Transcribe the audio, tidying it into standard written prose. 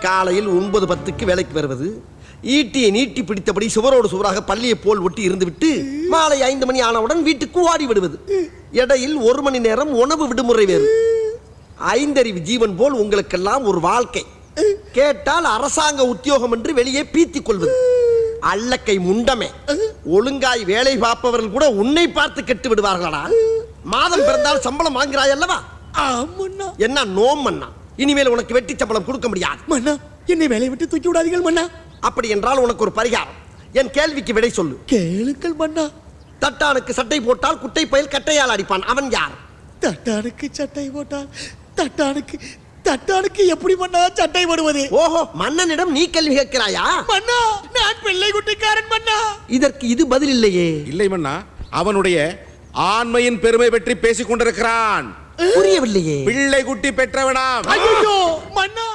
காலையில் 9:10 வேலைக்கு வருவது, ஈட்டியை நீட்டி பிடித்தபடி சுவரோடு சுவராக பள்ளியை போல் ஒட்டி இருந்துவிட்டு மாலை 5 மணி ஆனவுடன் வீட்டுக்கு ஓடி விடுவது. இடையில் 1 மணி நேரம் உணவு விடுமுறை வேறு. 5 அறிவு ஜீவன் போல் உங்களுக்கெல்லாம் ஒரு வாழ்க்கை. கேட்டால் அரசாங்க உத்தியோகம் என்று வெளியே பீத்திக் கொள்வது. அல்லக்கை முண்டமே, ஒழுங்காய் வேலை பார்ப்பவர்கள் கூட உன்னை பார்த்து கெட்டு விடுவார்களா? மாதம் பிறந்தால் சம்பளம் வாங்குறாய் அல்லவா? என்ன நோமண்ணா, இனிமேல் உனக்கு வெட்டி சம்பளம் கொடுக்க முடியாது. மன்னா, என்னை வேலையை விட்டு தூக்கி விடாதீர்கள் மன்னா. அப்படி என்றால் உனக்கு ஒரு பரிகாரம். என் கேள்விக்கு விடை சொல்லு. கேளுங்கள் மன்னா. தட்டானுக்கு சட்டை போட்டால் குட்டை பயில் கட்டையால் அடிப்பான், அவன் யார்? தட்டானுக்கு சட்டை போட்டால் தட்டானுக்கு எப்படி மன்னா சட்டை போடுவது? ஓஹோ, மன்னனிடம் நீ கேள்வி கேட்கிறாயா? மன்னா, நான் பிள்ளை குட்டிக்காரன் மன்னா. இதற்கு இது பதில் இல்லையே. இல்லை மன்னா, அவனுடைய ஆண்மையின் பெருமை பற்றி பேசிக் கொண்டிருக்கிறான். புரியவில்லையே. பிள்ளை குட்டி பெற்றவனாம். ஐயோ மன்னா.